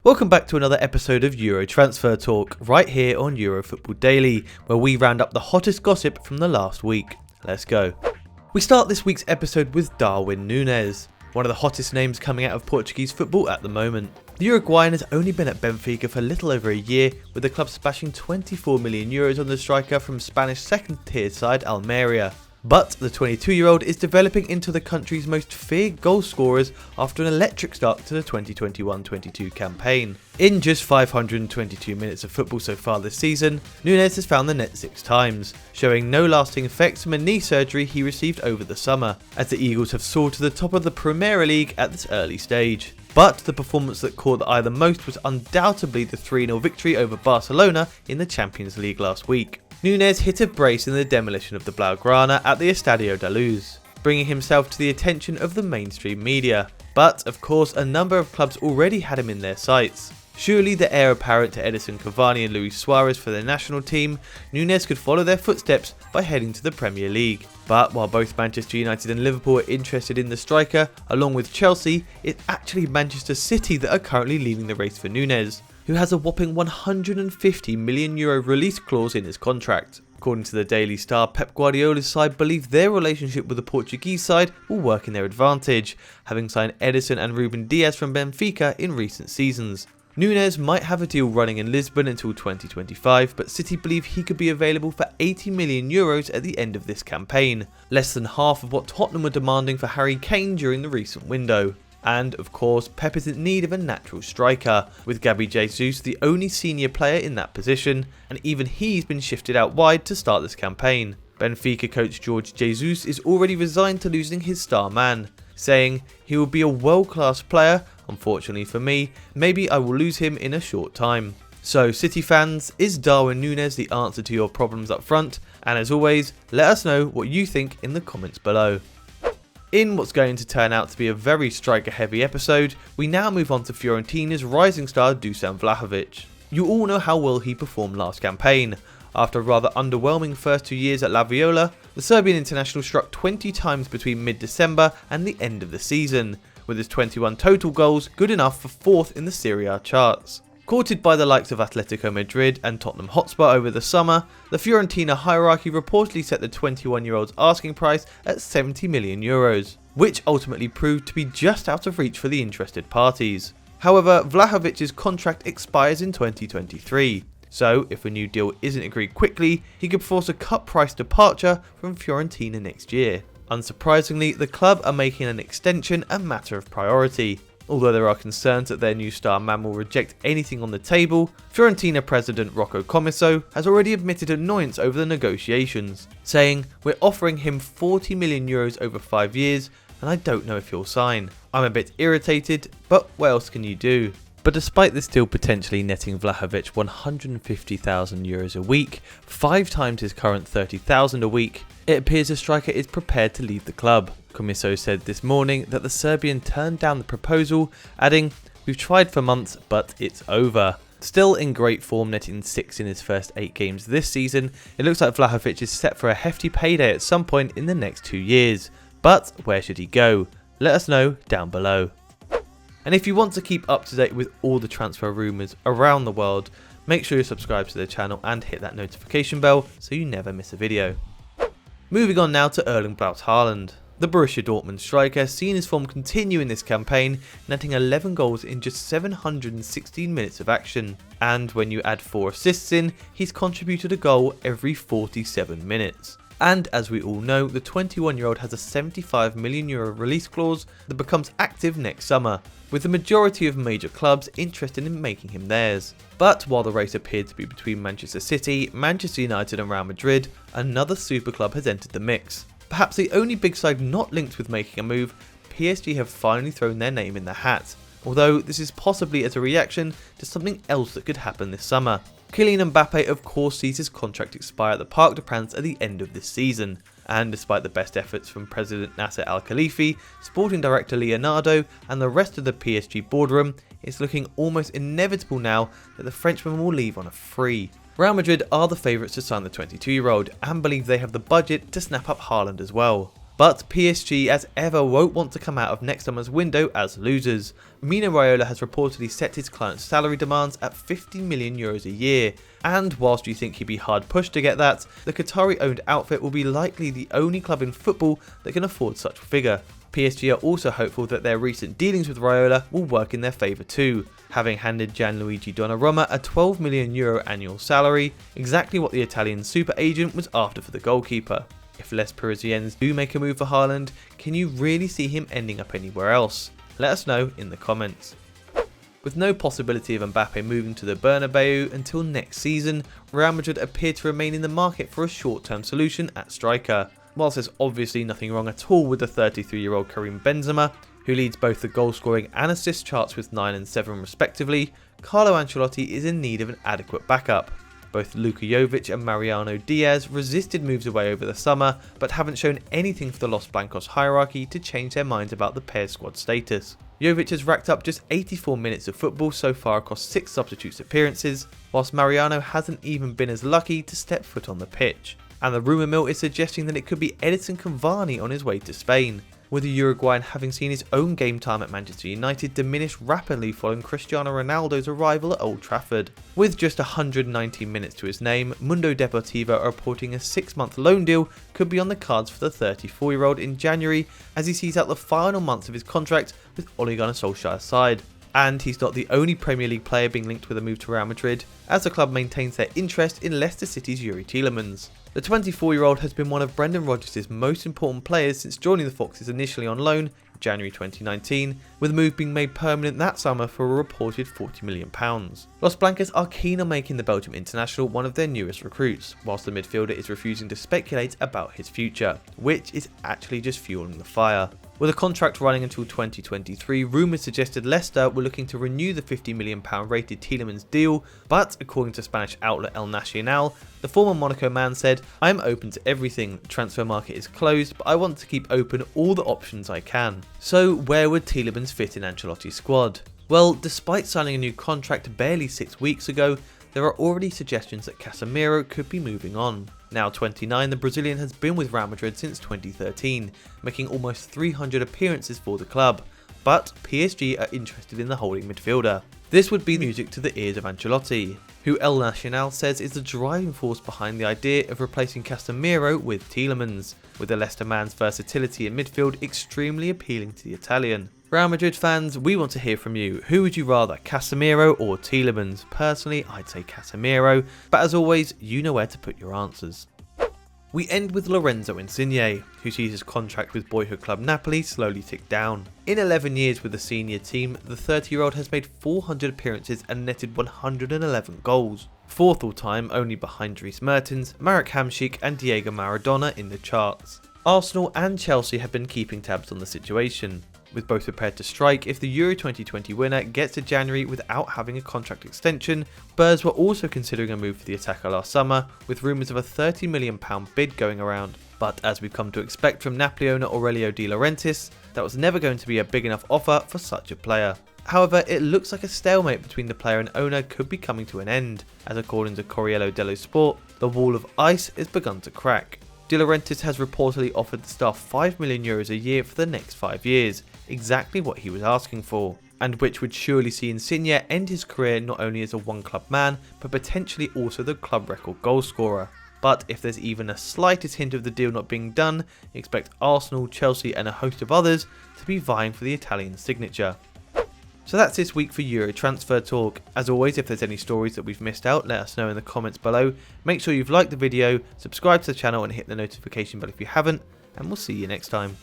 Welcome back to another episode of Euro Transfer Talk, right here on Euro Football Daily, where we round up the hottest gossip from the last week. Let's go. We start this week's episode with Darwin Nunez, one of the hottest names coming out of Portuguese football at the moment. The Uruguayan has only been at Benfica for a little over a year, with the club splashing €24 million on the striker from Spanish second-tier side Almeria. But the 22-year-old is developing into the country's most feared goal scorers after an electric start to the 2021-22 campaign. In just 522 minutes of football so far this season, Nunes has found the net 6 times, showing no lasting effects from a knee surgery he received over the summer, as the Eagles have soared to the top of the Premier League at this early stage. But the performance that caught the eye the most was undoubtedly the 3-0 victory over Barcelona in the Champions League last week. Nunes hit a brace in the demolition of the Blaugrana at the Estadio da Luz, bringing himself to the attention of the mainstream media. But, of course, a number of clubs already had him in their sights. Surely the heir apparent to Edinson Cavani and Luis Suarez for their national team, Nunes could follow their footsteps by heading to the Premier League. But while both Manchester United and Liverpool are interested in the striker, along with Chelsea, it's actually Manchester City that are currently leading the race for Nunes, who has a whopping €150 million release clause in his contract. According to the Daily Star, Pep Guardiola's side believe their relationship with the Portuguese side will work in their advantage, having signed Edison and Ruben Dias from Benfica in recent seasons. Nunes might have a deal running in Lisbon until 2025, but City believe he could be available for €80 million at the end of this campaign, less than half of what Tottenham were demanding for Harry Kane during the recent window. And, of course, Pep is in need of a natural striker, with Gabi Jesus the only senior player in that position, and even he's been shifted out wide to start this campaign. Benfica coach Jorge Jesus is already resigned to losing his star man, saying, "He will be a world-class player, unfortunately for me, maybe I will lose him in a short time." So, City fans, is Darwin Nunez the answer to your problems up front? And as always, let us know what you think in the comments below. In what's going to turn out to be a very striker-heavy episode, we now move on to Fiorentina's rising star Dusan Vlahovic. You all know how well he performed last campaign. After a rather underwhelming first 2 years at La Viola, the Serbian international struck 20 times between mid-December and the end of the season, with his 21 total goals good enough for 4th in the Serie A charts. Courted by the likes of Atletico Madrid and Tottenham Hotspur over the summer, the Fiorentina hierarchy reportedly set the 21-year-old's asking price at €70 million, which ultimately proved to be just out of reach for the interested parties. However, Vlahovic's contract expires in 2023, so if a new deal isn't agreed quickly, he could force a cut price departure from Fiorentina next year. Unsurprisingly, the club are making an extension a matter of priority. Although there are concerns that their new star man will reject anything on the table, Fiorentina president Rocco Commisso has already admitted annoyance over the negotiations, saying, "We're offering him €40 million over 5 years, and I don't know if he'll sign. I'm a bit irritated, but what else can you do?" But despite this deal potentially netting Vlahovic €150,000 a week, 5 times his current $30,000 a week, it appears the striker is prepared to leave the club. Commisso said this morning that the Serbian turned down the proposal, adding, "We've tried for months, but it's over." Still in great form, netting 6 in his first 8 games this season, it looks like Vlahovic is set for a hefty payday at some point in the next 2 years. But where should he go? Let us know down below. And if you want to keep up to date with all the transfer rumours around the world, make sure you subscribe to the channel and hit that notification bell so you never miss a video. Moving on now to Erling Haaland. The Borussia Dortmund striker has seen his form continue in this campaign, netting 11 goals in just 716 minutes of action. And when you add 4 assists in, he's contributed a goal every 47 minutes. And as we all know, the 21-year-old has a €75 million release clause that becomes active next summer, with the majority of major clubs interested in making him theirs. But while the race appeared to be between Manchester City, Manchester United and Real Madrid, another super club has entered the mix. Perhaps the only big side not linked with making a move, PSG have finally thrown their name in the hat, although this is possibly as a reaction to something else that could happen this summer. Kylian Mbappe of course sees his contract expire at the Parc des Princes at the end of this season, and despite the best efforts from President Nasser Al-Khelaifi, Sporting Director Leonardo and the rest of the PSG boardroom, it's looking almost inevitable now that the Frenchman will leave on a free. Real Madrid are the favourites to sign the 22-year-old and believe they have the budget to snap up Haaland as well. But PSG, as ever, won't want to come out of next summer's window as losers. Viola has reportedly set his client's salary demands at €50 million a year, and whilst you think he'd be hard pushed to get that, the Qatari-owned outfit will be likely the only club in football that can afford such a figure. PSG are also hopeful that their recent dealings with Viola will work in their favour too, having handed Gianluigi Donnarumma a €12 million annual salary, exactly what the Italian super agent was after for the goalkeeper. If Les Parisiens do make a move for Haaland, can you really see him ending up anywhere else? Let us know in the comments. With no possibility of Mbappe moving to the Bernabeu until next season, Real Madrid appear to remain in the market for a short-term solution at striker. Whilst there's obviously nothing wrong at all with the 33-year-old Karim Benzema, who leads both the goal scoring and assist charts with 9 and 7 respectively, Carlo Ancelotti is in need of an adequate backup. Both Luka Jovic and Mariano resisted moves away over the summer, but haven't shown anything for the Los Blancos hierarchy to change their minds about the pair's squad status. Jovic has racked up just 84 minutes of football so far across 6 substitutes appearances, whilst Mariano hasn't even been as lucky to step foot on the pitch. And the rumour mill is suggesting that it could be Edinson Cavani on his way to Spain, with the Uruguayan having seen his own game time at Manchester United diminish rapidly following Cristiano Ronaldo's arrival at Old Trafford. With just 119 minutes to his name, Mundo Deportivo are reporting a 6-month loan deal could be on the cards for the 34-year-old in January as he sees out the final months of his contract with Ole Gunnar Solskjaer's side. And he's not the only Premier League player being linked with a move to Real Madrid, as the club maintains their interest in Leicester City's Youri Tielemans. The 24-year-old has been one of Brendan Rodgers' most important players since joining the Foxes initially on loan in January 2019, with the move being made permanent that summer for a reported £40 million. Los Blancos are keen on making the Belgium international one of their newest recruits, whilst the midfielder is refusing to speculate about his future, which is actually just fueling the fire. With a contract running until 2023, rumours suggested Leicester were looking to renew the £50 million rated Tielemans deal, but according to Spanish outlet El Nacional, the former Monaco man said, "I am open to everything, the transfer market is closed, but I want to keep open all the options I can." So where would Tielemans fit in Ancelotti's squad? Well, despite signing a new contract barely 6 weeks ago, there are already suggestions that Casemiro could be moving on. Now 29, the Brazilian has been with Real Madrid since 2013, making almost 300 appearances for the club, but PSG are interested in the holding midfielder. This would be music to the ears of Ancelotti, who El Nacional says is the driving force behind the idea of replacing Casemiro with Tielemans, with the Leicester man's versatility in midfield extremely appealing to the Italian. Real Madrid fans, we want to hear from you. Who would you rather, Casemiro or Tielemans? Personally, I'd say Casemiro, but as always, you know where to put your answers. We end with Lorenzo Insigne, who sees his contract with boyhood club Napoli slowly tick down. In 11 years with the senior team, the 30-year-old has made 400 appearances and netted 111 goals. Fourth all time, only behind Dries Mertens, Marek Hamšík and Diego Maradona in the charts. Arsenal and Chelsea have been keeping tabs on the situation, with both prepared to strike if the Euro 2020 winner gets to January without having a contract extension. Spurs were also considering a move for the attacker last summer, with rumours of a £30 million bid going around. But as we've come to expect from Napoli owner Aurelio De Laurentiis, that was never going to be a big enough offer for such a player. However, it looks like a stalemate between the player and owner could be coming to an end, as according to Corriere dello Sport, the wall of ice has begun to crack. De Laurentiis has reportedly offered the star €5 million a year for the next 5 years, exactly what he was asking for, and which would surely see Insigne end his career not only as a one-club man, but potentially also the club record goalscorer. But if there's even a slightest hint of the deal not being done, expect Arsenal, Chelsea and a host of others to be vying for the Italian signature. So that's this week for Euro Transfer Talk. As always, if there's any stories that we've missed out, let us know in the comments below. Make sure you've liked the video, subscribe to the channel and hit the notification bell if you haven't, and we'll see you next time.